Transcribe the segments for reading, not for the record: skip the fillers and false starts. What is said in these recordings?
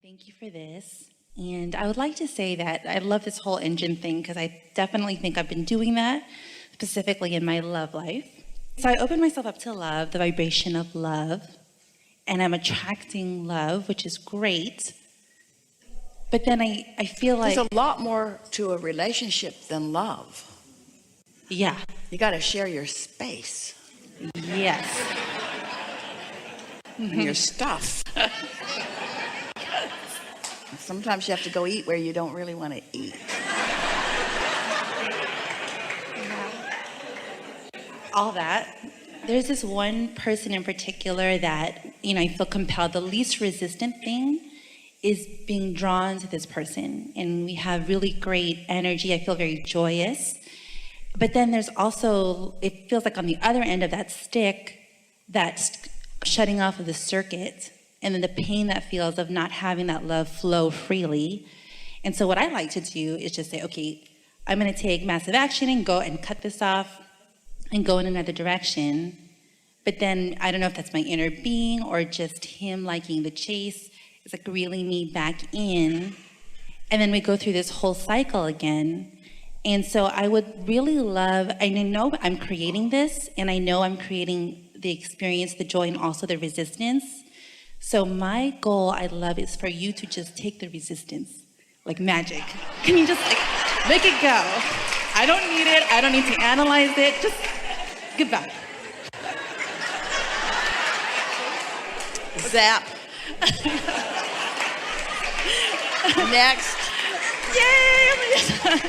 Thank you for this. And I would like to say that I love this whole engine thing because I definitely think I've been doing that specifically in my love life. So I opened myself up to love, the vibration of love, and I'm attracting love, which is great. But then I feel like there's a lot more to a relationship than love. Yeah. You got to share your space. Yes. And your stuff. Sometimes you have to go eat where you don't really want to eat. All that. There's this one person in particular that, I feel compelled. The least resistant thing is being drawn to this person. And we have really great energy. I feel very joyous. But then there's also, it feels like on the other end of that stick, that's shutting off of the circuit. And then the pain that feels of not having that love flow freely. And so what I like to do is just say, okay, I'm going to take massive action and go and cut this off and go in another direction. But then I don't know if that's my inner being or just him liking the chase. It's like reeling me back in. And then we go through this whole cycle again. And so I would really love, I know I'm creating this, and I know I'm creating the experience, the joy, and also the resistance. So my goal, I love, is for you to just take the resistance, like magic. Can you just make it go? I don't need it. I don't need to analyze it. Just goodbye. Zap. Next. Yay!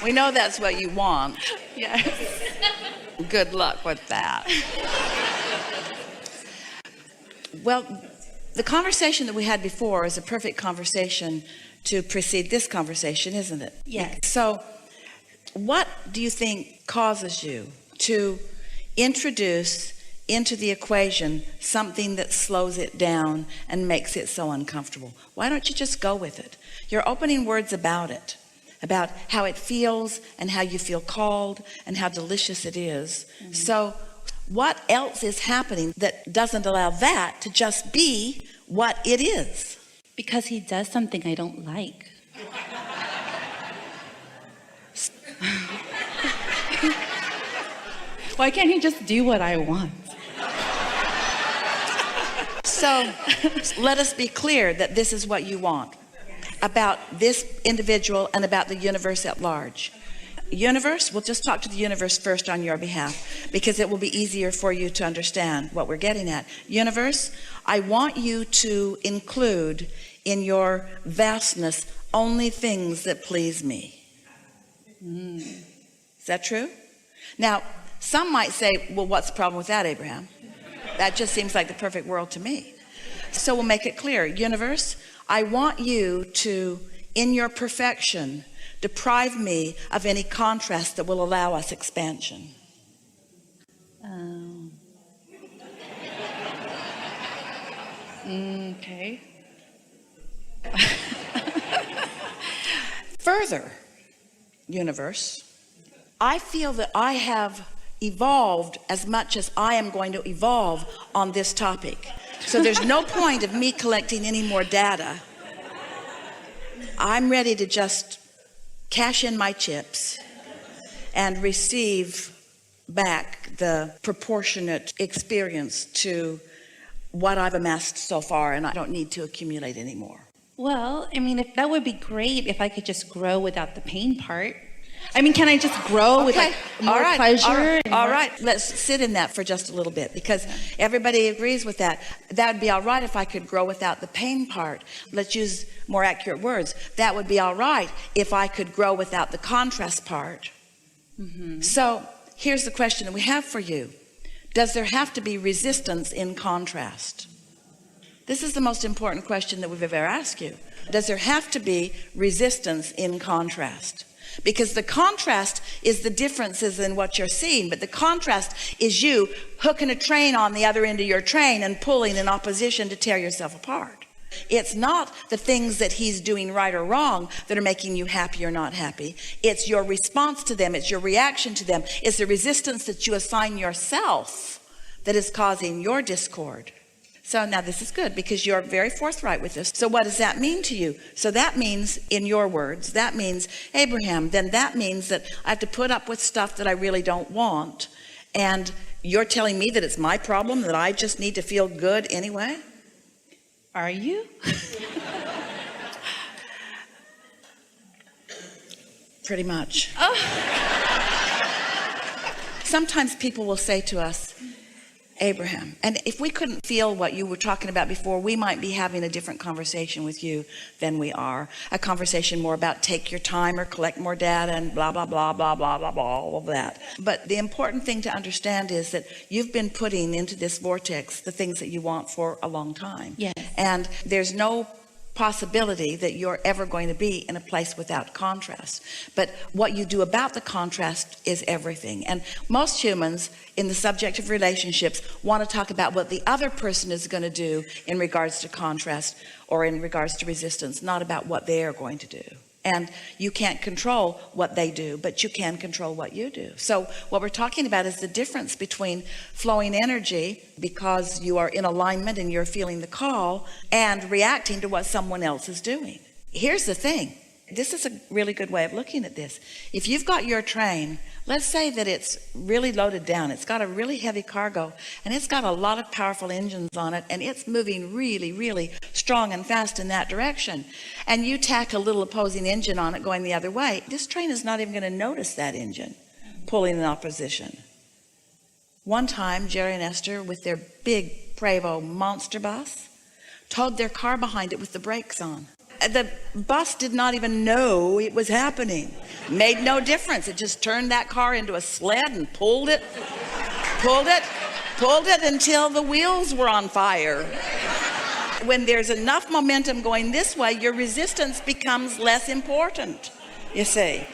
We know that's what you want. Yes. Good luck with that. Well, the conversation that we had before is a perfect conversation to precede this conversation, isn't it? Yes. So what do you think causes you to introduce into the equation something that slows it down and makes it so uncomfortable? Why don't you just go with it? You're opening words about it, about how it feels and how you feel called and how delicious it is. Mm-hmm. So what else is happening that doesn't allow that to just be what it is? Because he does something I don't like. Why can't he just do what I want? So let us be clear that this is what you want about this individual and about the universe at large. Universe, we'll just talk to the universe first on your behalf because it will be easier for you to understand what we're getting at. Universe, I want you to include in your vastness only things that please me. Is that true? Now, some might say, well, what's the problem with that, Abraham? That just seems like the perfect world to me. So we'll make it clear. Universe, I want you to, in your perfection, deprive me of any contrast that will allow us expansion. Okay. Further, universe, I feel that I have evolved as much as I am going to evolve on this topic. So there's no point of me collecting any more data. I'm ready to just cash in my chips and receive back the proportionate experience to what I've amassed so far, and I don't need to accumulate anymore. Well, I mean, if that would be great if I could just grow without the pain part. I mean, can I just grow with like more pleasure? All right, let's sit in that for just a little bit because everybody agrees with that. That would be all right if I could grow without the pain part. Let's use more accurate words. That would be all right if I could grow without the contrast part. Mm-hmm. So here's the question that we have for you. Does there have to be resistance in contrast? This is the most important question that we've ever asked you. Does there have to be resistance in contrast? Because the contrast is the differences in what you're seeing, but the contrast is you hooking a train on the other end of your train and pulling in opposition to tear yourself apart. It's not the things that he's doing right or wrong that are making you happy or not happy. It's your response to them. It's your reaction to them. It's the resistance that you assign yourself that is causing your discord. So now this is good because you're very forthright with this. So what does that mean to you? So that means, in your words, that means, Abraham, then that means that I have to put up with stuff that I really don't want. And you're telling me that it's my problem, that I just need to feel good anyway? Are you? Pretty much. Oh. Sometimes people will say to us, Abraham, and if we couldn't feel what you were talking about before, we might be having a different conversation with you than we are. A conversation more about take your time or collect more data and blah, blah, blah, blah, blah, blah, blah, all of that. But the important thing to understand is that you've been putting into this vortex the things that you want for a long time. Yes. And there's no possibility that you're ever going to be in a place without contrast. But what you do about the contrast is everything. And most humans in the subject of relationships want to talk about what the other person is going to do in regards to contrast or in regards to resistance, not about what they are going to do. And you can't control what they do, but you can control what you do. So what we're talking about is the difference between flowing energy because you are in alignment and you're feeling the call and reacting to what someone else is doing. Here's the thing. This is a really good way of looking at this. If you've got your train, let's say that it's really loaded down. It's got a really heavy cargo and it's got a lot of powerful engines on it and it's moving really, really strong and fast in that direction. And you tack a little opposing engine on it going the other way. This train is not even going to notice that engine pulling in opposition. One time, Jerry and Esther, with their big Prevost monster bus, towed their car behind it with the brakes on. The bus did not even know it was happening. Made no difference. It just turned that car into a sled and pulled it until the wheels were on fire. When there's enough momentum going this way, your resistance becomes less important, you see.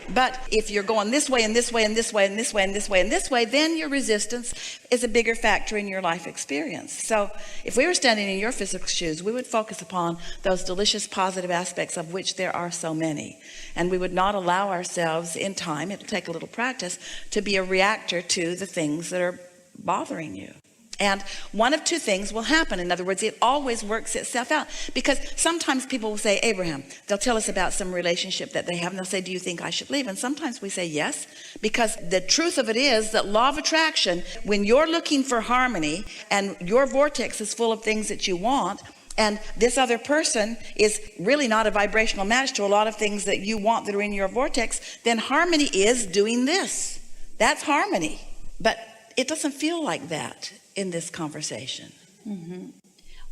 But if you're going this way and this way and this way and this way and this way and this way, then your resistance is a bigger factor in your life experience. So if we were standing in your physical shoes, we would focus upon those delicious positive aspects of which there are so many. And we would not allow ourselves in time, it'll take a little practice, to be a reactor to the things that are bothering you. And one of two things will happen. In other words, it always works itself out. Because sometimes people will say, Abraham, they'll tell us about some relationship that they have, and they'll say, do you think I should leave? And sometimes we say yes, because the truth of it is that law of attraction, when you're looking for harmony and your vortex is full of things that you want, and this other person is really not a vibrational match to a lot of things that you want that are in your vortex, then harmony is doing this. That's harmony. But it doesn't feel like that in this conversation. Mm-hmm.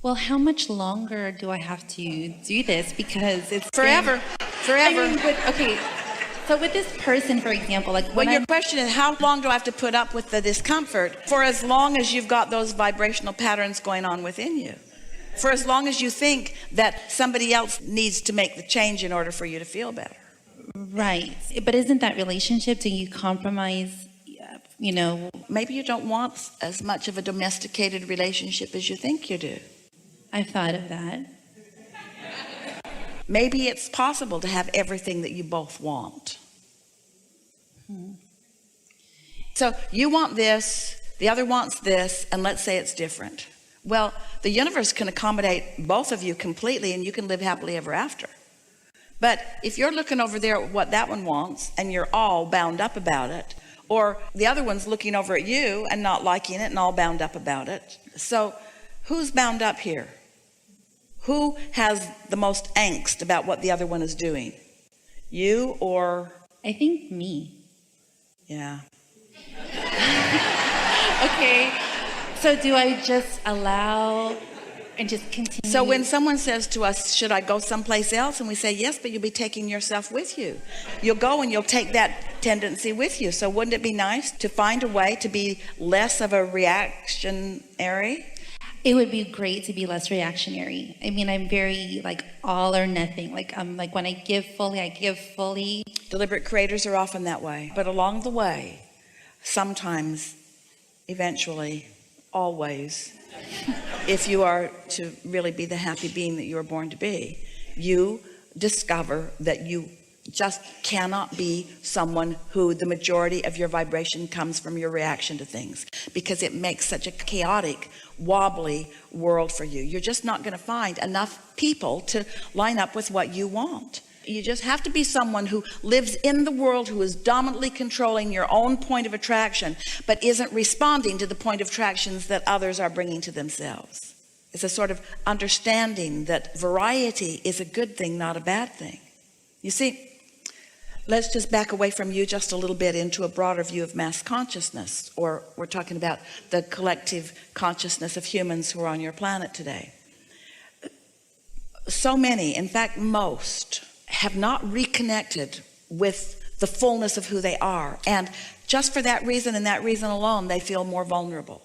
Well, how much longer do I have to do this? Because it's forever. I mean, okay. So with this person, for example, like when your question is how long do I have to put up with the discomfort? For as long as you've got those vibrational patterns going on within you. For as long as you think that somebody else needs to make the change in order for you to feel better. Right. But isn't that relationship, do you compromise? You know, maybe you don't want as much of a domesticated relationship as you think you do. I've thought of that. Maybe it's possible to have everything that you both want. So you want this, the other wants this, and let's say it's different. Well, the universe can accommodate both of you completely and you can live happily ever after. But if you're looking over there at what that one wants and you're all bound up about it, or the other one's looking over at you and not liking it and all bound up about it. So who's bound up here? Who has the most angst about what the other one is doing? You or? I think me. Yeah. Okay. So do I just allow and just continue? So when someone says to us, should I go someplace else? And we say, yes, but you'll be taking yourself with you. You'll go and you'll take that tendency with you. So wouldn't it be nice to find a way to be less of a reactionary? It would be great to be less reactionary. I mean, I'm very like all or nothing. Like I'm like when I give fully, I give fully. Deliberate creators are often that way. But along the way, sometimes, eventually, always, if you are to really be the happy being that you were born to be, you discover that you just cannot be someone who the majority of your vibration comes from your reaction to things, because it makes such a chaotic, wobbly world for you. You're just not going to find enough people to line up with what you want. You just have to be someone who lives in the world, who is dominantly controlling your own point of attraction, but isn't responding to the point of attractions that others are bringing to themselves. It's a sort of understanding that variety is a good thing, not a bad thing. You see, let's just back away from you just a little bit into a broader view of mass consciousness, or we're talking about the collective consciousness of humans who are on your planet today. So many, in fact most, have not reconnected with the fullness of who they are, and just for that reason and that reason alone they feel more vulnerable.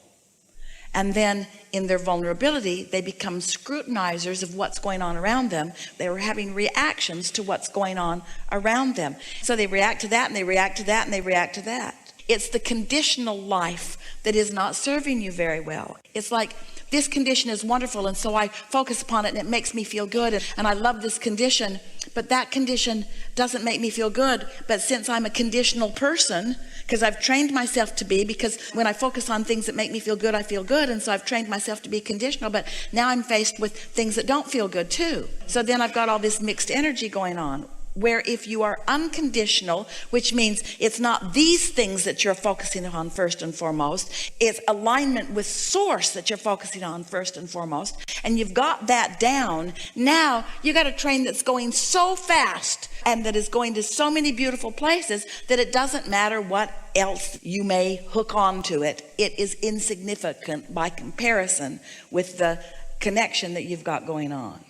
And then in their vulnerability they become scrutinizers of what's going on around them. They are having reactions to what's going on around them, so they react to that and they react to that and they react to that. It's the conditional life that is not serving you very well. It's like, this condition is wonderful, and so I focus upon it and it makes me feel good, and I love this condition, but that condition doesn't make me feel good. But since I'm a conditional person, because I've trained myself to be, because when I focus on things that make me feel good, I feel good, and so I've trained myself to be conditional, but now I'm faced with things that don't feel good too. So then I've got all this mixed energy going on, where if you are unconditional, which means it's not these things that you're focusing on first and foremost, it's alignment with source that you're focusing on first and foremost, and you've got that down, now you got a train that's going so fast and that is going to so many beautiful places that it doesn't matter what else you may hook on to it. It is insignificant by comparison with the connection that you've got going on.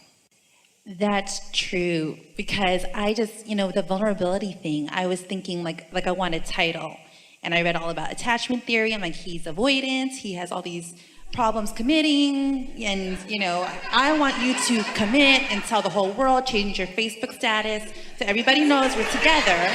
That's true, because I just, the vulnerability thing, I was thinking like I want a title, and I read all about attachment theory. I'm like, he's avoidant, he has all these problems committing, and I want you to commit and tell the whole world, change your Facebook status so everybody knows we're together,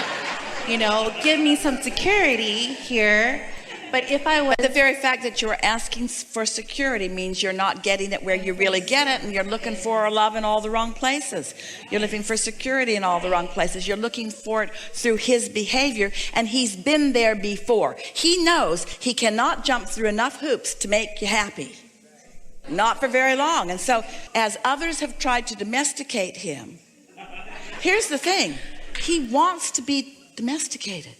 give me some security here. But if I was... The very fact that you're asking for security means you're not getting it where you really get it, and you're looking for love in all the wrong places. You're looking for security in all the wrong places. You're looking for it through his behavior, and he's been there before. He knows he cannot jump through enough hoops to make you happy. Not for very long. And so as others have tried to domesticate him, here's the thing. He wants to be domesticated.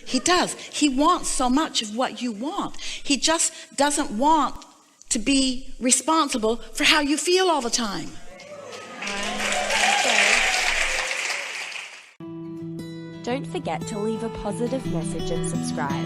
He does. He wants so much of what you want. He just doesn't want to be responsible for how you feel all the time. Don't forget to leave a positive message and subscribe.